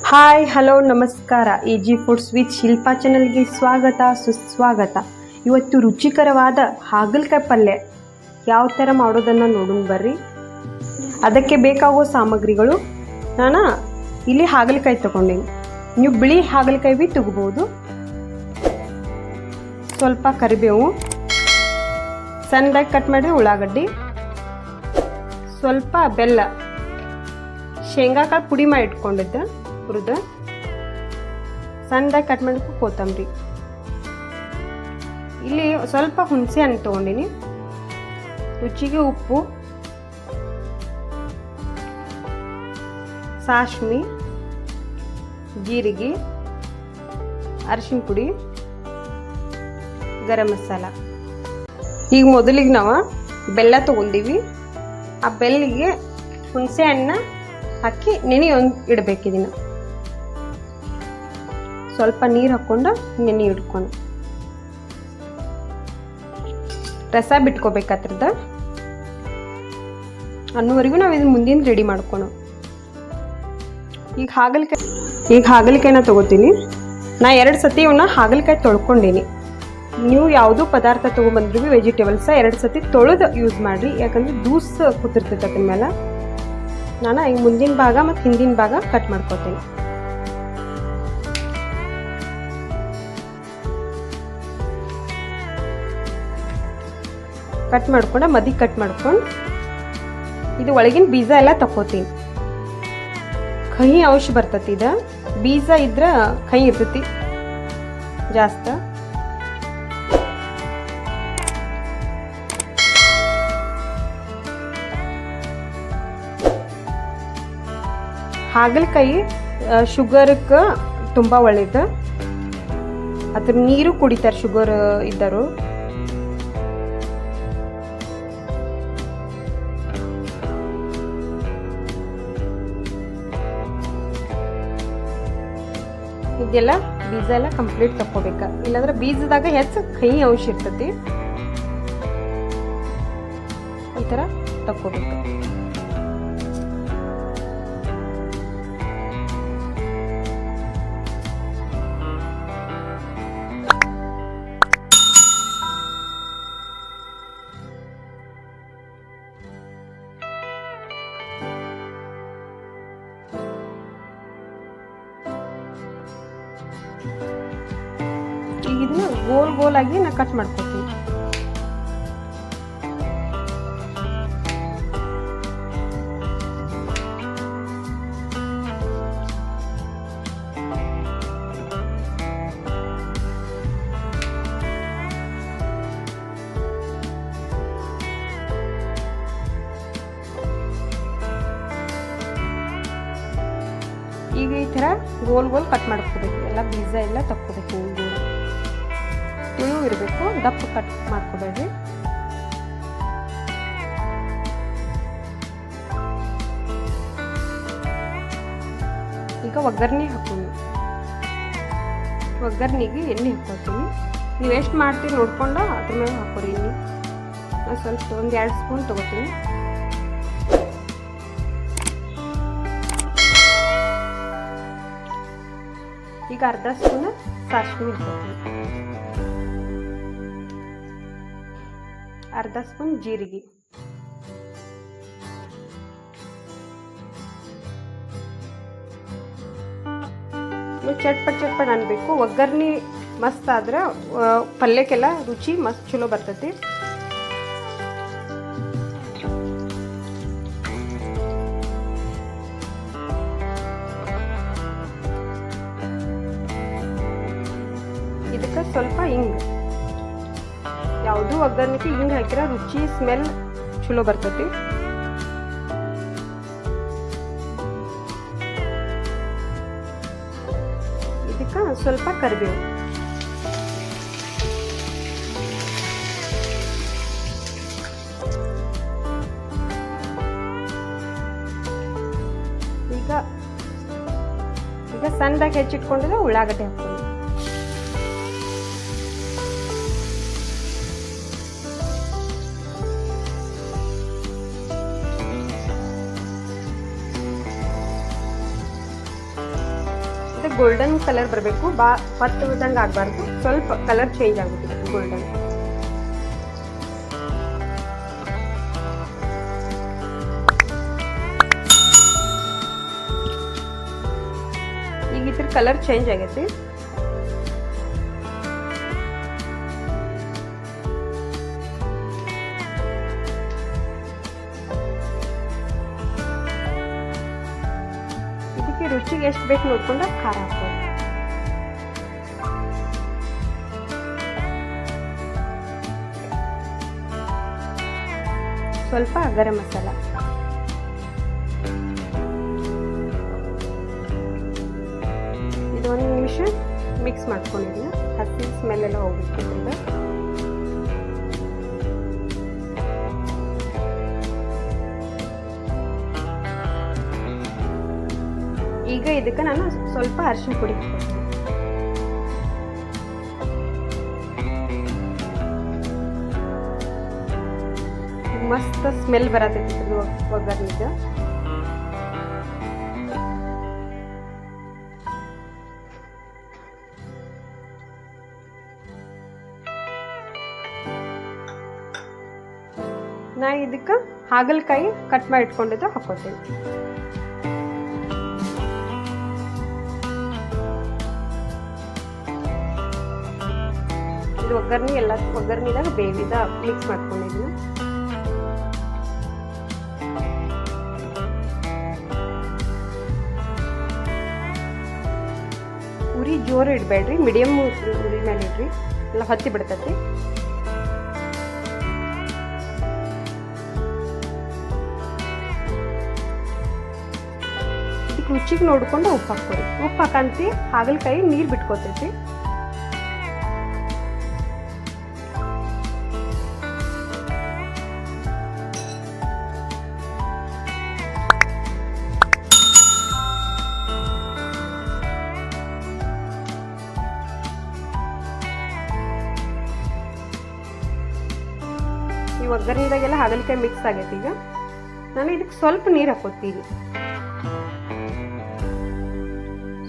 Hi hello ನಮಸ್ಕಾರ. AG foods with Shilpa ಚಾನಲ್ಗೆ ಸ್ವಾಗತ ಸುಸ್ವಾಗತ. ಇವತ್ತು ರುಚಿಕರವಾದ ಹಾಗಲಕಾಯಿ ಪಲ್ಯ ಯಾವ ಥರ ಮಾಡೋದನ್ನು ನೋಡೋಣ ಬರ್ರಿ. ಅದಕ್ಕೆ ಬೇಕಾಗೋ ಸಾಮಗ್ರಿಗಳು, ನಾನು ಇಲ್ಲಿ ಹಾಗಲಕಾಯಿ ತೊಗೊಂಡೀನಿ. ನೀವು ಬಿಳಿ ಹಾಗಲಕಾಯಿ ಭೀ ತಗೋಬೋದು. ಸ್ವಲ್ಪ ಕರಿಬೇವು, ಸಣ್ಣದಾಗಿ ಕಟ್ ಮಾಡಿ ಉಳ್ಳಾಗಡ್ಡಿ, ಸ್ವಲ್ಪ ಬೆಲ್ಲ, ಶೇಂಗಾಕಾಳು ಪುಡಿ ಮಾಡಿ ಇಟ್ಕೊಂಡಿದ್ದೆ ಹುರಿದು, ಸಣ್ಣದಾಗಿ ಕಟ್ ಮಾಡಬೇಕು ಕೊತ್ತಂಬರಿ. ಇಲ್ಲಿ ಸ್ವಲ್ಪ ಹುಣಸೆ ಹಣ್ಣು ತೊಗೊಂಡಿನಿ, ರುಚಿಗೆ ಉಪ್ಪು, ಸಾಸ್ಮಿ, ಜೀರಿಗೆ, ಅರಿಶಿನ ಪುಡಿ, ಗರಂ ಮಸಾಲ. ಈಗ ಮೊದಲಿಗೆ ನಾವು ಬೆಲ್ಲ ತೊಗೊಂಡಿವಿ. ಆ ಬೆಲ್ಲಿಗೆ ಹುಣಸೆ ಹಣ್ಣು ಹಾಕಿ ಇಡಬೇಕಿದನ್ನು. ಸ್ವಲ್ಪ ನೀರು ಹಾಕ್ಕೊಂಡು ನೆನೆ ಇಟ್ಕೊಂಡು ರಸ ಬಿಟ್ಕೋಬೇಕತ್ರದ ಅನ್ನೋವರೆಗೂ ನಾವು ಇದನ್ನ ಮುಂದಿನ ರೆಡಿ ಮಾಡ್ಕೊಳೋ. ಈಗ ಹಾಗಲಕಾಯಿನ ತೊಗೋತೀನಿ. ನಾ 2 ಸತಿ ಇವನ್ನ ಹಾಗಲಕಾಯಿ ತೊಳ್ಕೊಂಡೀನಿ. ನೀವು ಯಾವುದೂ ಪದಾರ್ಥ ತೊಗೊಂಬಂದ್ರೂ ವೆಜಿಟೇಬಲ್ಸ 2 ಸತಿ ತೊಳೆದು ಯೂಸ್ ಮಾಡಿರಿ, ಯಾಕಂದ್ರೆ ದೂಸ್ ಕೂತಿರ್ತೈತೆ ಅದ್ರ ಮೇಲೆ. ನಾನು ಈಗ ಮುಂದಿನ ಭಾಗ ಮತ್ತು ಹಿಂದಿನ ಭಾಗ ಕಟ್ ಮಾಡ್ಕೊತೀನಿ. ಕಟ್ ಮಾಡ್ಕೊಂಡು ಕಟ್ ಮಾಡ್ಕೊಂಡು ಇದು ಒಳಗಿನ ಬೀಜ ಎಲ್ಲ ತಕ್ಕೋತೀನಿ. ಕಹಿ ಅಂಶ ಬರ್ತತಿ. ಇದು ಬೀಜ ಇದ್ರೆ ಕಹಿ ಇರ್ತೈತಿ ಜಾಸ್ತಿ. ಹಾಗಲಕಾಯಿ ಶುಗರ್ಗೆ ತುಂಬ ಒಳ್ಳೇದು. ಅದ್ರ ನೀರು ಕುಡಿತಾರೆ ಶುಗರ್ ಇದ್ದರು. ಇದೆಲ್ಲ ಬೀಜ ಎಲ್ಲ ಕಂಪ್ಲೀಟ್ ತಕ್ಕೋಬೇಕ, ಇಲ್ಲಾಂದ್ರೆ ಬೀಜದಾಗ ಹೆಚ್ಚು ಕಹಿ ಅಂಶ ಇರ್ತೈತಿ. ಈ ಥರ ತಕ್ಕೋಬೇಕು. ಈಗ ಇದನ್ನ ಗೋಲ್ ಆಗಿ ನಾ ಕಟ್ ಮಾಡ್ಕೊತೀನಿ. ಈಗ ಈ ಥರ ಗೋಲ್ ಕಟ್ ಮಾಡ್ಕೋಬೇಕು. ಎಲ್ಲ ಬೀಜ ಎಲ್ಲ ತಕ್ಕೋಬೇಕು. ಇರಬೇಕು, ದಪ್ಪ ಕಟ್ ಮಾಡ್ಕೋಬೇಡಿ. ಈಗ ಒಗ್ಗರಣೆ ಹಾಕೋಣ. ಒಗ್ಗರಣೆಗೆ ಎಣ್ಣೆ ಹಾಕೋತೀನಿ. ನೀವು ಎಷ್ಟು ಮಾಡ್ತೀರಿ ನೋಡ್ಕೊಂಡು ಅದ್ರ ಮೇಲೆ ಹಾಕೋರಿ ಎಣ್ಣೆ. ನಾನು ಸ್ವಲ್ಪ 1-2 ಸ್ಪೂನ್ ತೊಗೋತೀನಿ. ಈಗ ಅರ್ಧ ಸ್ಪೂನ್ ಸಾಸ್ಮಿ ಹಾಕೋತೀನಿ, ಅರ್ಧ ಸ್ಪೂನ್ ಜೀರಿಗೆ, ಚಟ್ಪಟ್ ಅನ್ಬೇಕು. ಒಗ್ಗರಣೆ ಮಸ್ತ್ ಆದ್ರೆ ಪಲ್ಯಕ್ಕೆಲ್ಲ ರುಚಿ ಮಸ್ತ್ ಚಲೋ ಬರ್ತೈತಿ. ಇದಕ್ಕೆ ಸ್ವಲ್ಪ ಹಿಂಗ್, ಯಾವುದು ಒಗ್ಗರಣೆಗೆ ಹಿಂಗೆ ಹಾಕಿರ ರುಚಿ ಸ್ಮೆಲ್ ಚಲೋ ಬರ್ತೈತಿ. ಇದಕ್ಕೆ ಸ್ವಲ್ಪ ಕರಿಬೇವು, ಈಗ ಸಣ್ಣದಾಗಿ ಹೆಚ್ಚಿಟ್ಕೊಂಡಿದ್ರೆ ಉಳ್ಳಾಗಡ್ಡೆ ಹಾಕ್ತೀನಿ. ಗೋಲ್ಡನ್ ಕಲರ್ ಬರಬೇಕು, ಹೊತ್ತದಂಗೆ ಆಗಬಾರ್ದು, ಸ್ವಲ್ಪ ಕಲರ್ ಚೇಂಜ್ ಆಗುತ್ತೆ ಗೋಲ್ಡನ್. ಈಗ ಇದ್ರ ಕಲರ್ ಚೇಂಜ್ ಆಗೈತಿ. ಇದಕ್ಕೆ ರುಚಿಗೆ ಎಷ್ಟು ಬೇಕು ನೋಡ್ಕೊಂಡು ಖಾರ ಹಾಕ್ಬೋದು. ಸ್ವಲ್ಪ ಗರಂ ಮಸಾಲ, ಇದೊಂದು ನಿಮಿಷ ಮಿಕ್ಸ್ ಮಾಡ್ಕೊಂಡಿದ್ದೀನಿ. ಹಸಿ ಸ್ಮೆಲ್ ಎಲ್ಲ ಹೋಗ್ಬೇಕಿದ್ರಿಂದ. ಈಗ ಇದಕ್ಕೆ ನಾನು ಸ್ವಲ್ಪ ಅರಿಶಿನ ಪುಡಿ ಹಾಕ್ತೀನಿ. ಮಸ್ತ್ ಸ್ಮೆಲ್ ಬರತೈತಿ ಒಗ್ಗರ್ನಿಗೆ. ನಾ ಇದಕ್ಕೆ ಹಾಗಲಕಾಯಿ ಕಟ್ ಮಾಡಿ ಇಟ್ಕೊಂಡಿದ್ದು ಹಾಕೋತೀನಿ. ಇದು ಒಗ್ಗರ್ನಿದಾಗ ಬೇವಿದ ಮಿಕ್ಸ್ ಮಾಡ್ಕೊಂಡಿದ್ದೀನಿ. ಉರಿ ಜೋರು ಇಡಬೇಡ್ರಿ, ಮೀಡಿಯಮ್ ಉರಿ ಮೇಲೆ ಇಡ್ರಿ, ಎಲ್ಲ ಹತ್ತಿ ಬಿಡ್ತೈತಿ. ಇದಕ್ಕೆ ರುಚಿಗೆ ನೋಡ್ಕೊಂಡು ಉಪ್ಪು ಹಾಕ್ಕೊರಿ. ಉಪ್ಪು ಹಾಕಂತಿ ಹಾಗಲಕಾಯಿ ನೀರು ಬಿಟ್ಕೋತೈತಿ. ಈ ಒಗ್ಗರಣೆದಾಗೆಲ್ಲ ಹಾಗಲಕಾಯಿ ಮಿಕ್ಸ್ ಆಗೈತಿ. ಈಗ ನಾನು ಇದಕ್ಕೆ ಸ್ವಲ್ಪ ನೀರು ಹಾಕೋತೀನಿ.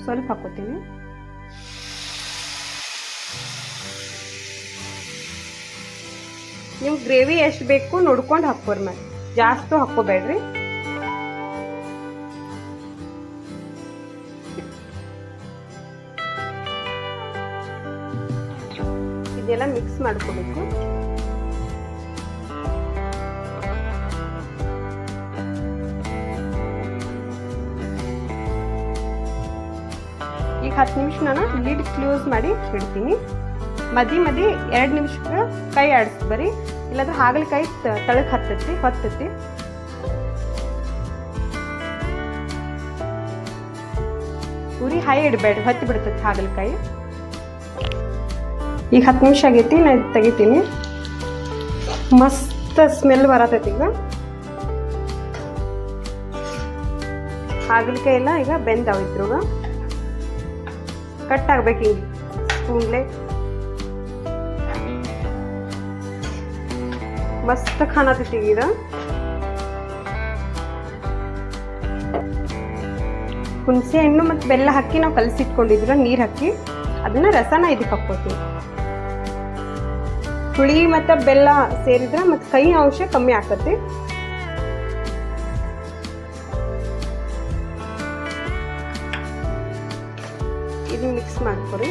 ಸ್ವಲ್ಪ ಹಾಕೋತೀನಿ. ನೀವು ಗ್ರೇವಿ ಎಷ್ಟು ಬೇಕು ನೋಡ್ಕೊಂಡು ಹಾಕೋರಿ, ಮತ್ತೆ ಜಾಸ್ತಿ ಹಾಕೋಬೇಡ್ರಿ. ಇದೆಲ್ಲ ಮಿಕ್ಸ್ ಮಾಡ್ಕೋಬೇಕು. ಈಗ 10 ನಿಮಿಷ ನಾನು ಲಿಡ್ ಕ್ಲೋಸ್ ಮಾಡಿ ಇಡ್ತೀನಿ. ಮಧ್ಯ 2 ನಿಮಿಷಕ್ಕೆ ಕೈ ಆಡಿಸಿ ಬರೀ, ಇಲ್ಲಾಂದ್ರೆ ಹಾಗಲಕಾಯಿ ತಳಕ್ಕೆ ಹೊತ್ತೈತಿ. ಉರಿ ಹೈ ಇಡಬೇಡ್ರಿ, ಹೊತ್ತಿ ಬಿಡ್ತೈತಿ ಹಾಗಲಕಾಯಿ. ಈಗ 10 ನಿಮಿಷ ಆಗೈತಿ, ನಾನು ತೆಗಿತೀನಿ. ಮಸ್ತ್ ಸ್ಮೆಲ್ ಬರತೈತಿ. ಈಗ ಹಾಗಲಕಾಯಿ ಎಲ್ಲ ಈಗ ಬೆಂದಾವಿದ್ರುಗ ಕಟ್ ಆಗ್ಬೇಕು. ಹಿಂಗೆ ಸ್ಪೂನ್ಲೆ ಮಸ್ತ್ ಕಾಣತೈತಿ. ಈಗ ಹುಣಸೆ ಹಣ್ಣು ಮತ್ತು ಬೆಲ್ಲ ಹಾಕಿ ನಾವು ಕಲಸಿಟ್ಕೊಂಡಿದ್ರು, ನೀರು ಹಾಕಿ ಅದನ್ನ ರಸನ ಇದಕ್ಕೆ ಹಾಕ್ಕೋತೀವಿ. ಹುಳಿ ಮತ್ತು ಬೆಲ್ಲ ಸೇರಿದ್ರೆ ಮತ್ತು ಕೈ ಅಂಶ ಕಮ್ಮಿ ಆಕತಿ. ಇದು ಮಿಕ್ಸ್ ಮಾಡ್ಕೊರಿ.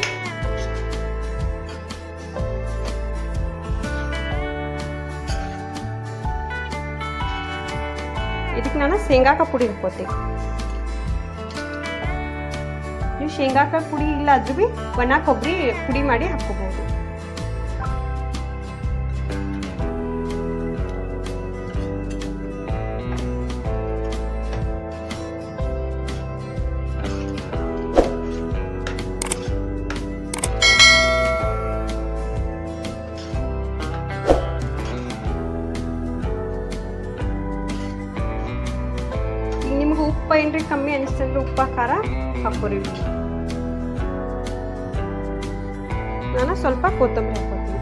ಇದಕ್ಕೆ ನಾನು ಶೇಂಗಾಕ ಪುಡಿ ಹಾಕೋತೀನಿ. ನೀವು ಶೇಂಗಾಕ ಪುಡಿ ಇಲ್ಲ ಆದ್ರೂ ಭೀ ಒಣ ಕೊಬ್ಬರಿ ಪುಡಿ ಮಾಡಿ ಹಾಕೋಬಹುದು. ನಿಮ್ಗೆ ಉಪ್ಪು ಏನ್ರಿ ಕಮ್ಮಿ ಅನಿಸ್ತಂದ್ರೆ ಉಪ್ಪ ಖಾರ ಹಾಕೋರಿ. ನಾನು ಸ್ವಲ್ಪ ಕೊತ್ತಂಬರಿ ಹಾಕೋತೀನಿ.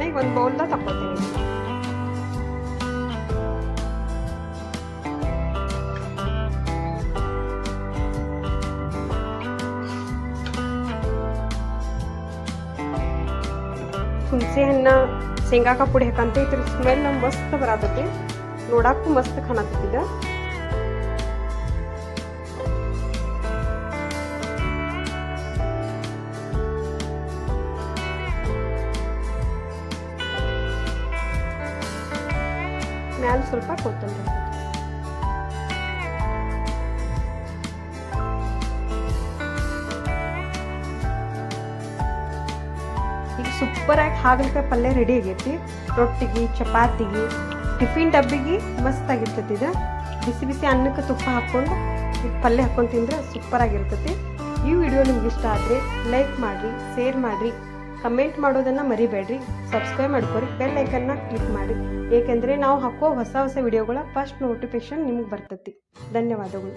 ಈಗ ಒಂದು ಬೌಲ್ದಾಗ ತಕ್ಕೊತೀನಿ. ಹುಣಸೆ ಹಣ್ಣ ಶೇಂಗಾಕ ಪುಡಿ ಹಾಕಂತ ಇದ್ರ ಸ್ಮೆಲ್ ಮಸ್ತ್ ಬರತೈತಿ, ನೋಡಕ್ಕೂ ಮಸ್ತ್ ಕಾಣತೈತಿದ. ಮ್ಯಾಲ ಸ್ವಲ್ಪ ಕೊತ್ತಂಬರಿ. ಈಗ ಸೂಪರಾಗಿ ಹಾಗಲಕಾಯಿ ಪಲ್ಯ ರೆಡಿ ಆಗೈತಿ. ರೊಟ್ಟಿಗೆ, ಚಪಾತಿಗೆ, ಟಿಫಿನ್ ಡಬ್ಬಿಗೆ ಮಸ್ತ್ ಆಗಿರ್ತೈತಿ. ಇದು ಬಿಸಿ ಬಿಸಿ ಅನ್ನಕ್ಕೆ ತುಪ್ಪ ಹಾಕ್ಕೊಂಡು ಇದು ಪಲ್ಯ ಹಾಕ್ಕೊಂಡು ತಿಂದರೆ ಸೂಪರಾಗಿರ್ತೈತಿ. ಈ ವಿಡಿಯೋ ನಿಮ್ಗೆ ಇಷ್ಟ ಆದರೆ ಲೈಕ್ ಮಾಡಿರಿ, ಶೇರ್ ಮಾಡಿರಿ, ಕಮೆಂಟ್ ಮಾಡೋದನ್ನು ಮರಿಬೇಡ್ರಿ. ಸಬ್ಸ್ಕ್ರೈಬ್ ಮಾಡ್ಕೊರಿ, ಬೆಲ್ ಐಕನ್ನ ಕ್ಲಿಕ್ ಮಾಡಿ, ಏಕೆಂದರೆ ನಾವು ಹಾಕೋ ಹೊಸ ಹೊಸ ವಿಡಿಯೋಗಳ ಫಸ್ಟ್ ನೋಟಿಫಿಕೇಶನ್ ನಿಮ್ಗೆ ಬರ್ತೈತಿ. ಧನ್ಯವಾದಗಳು.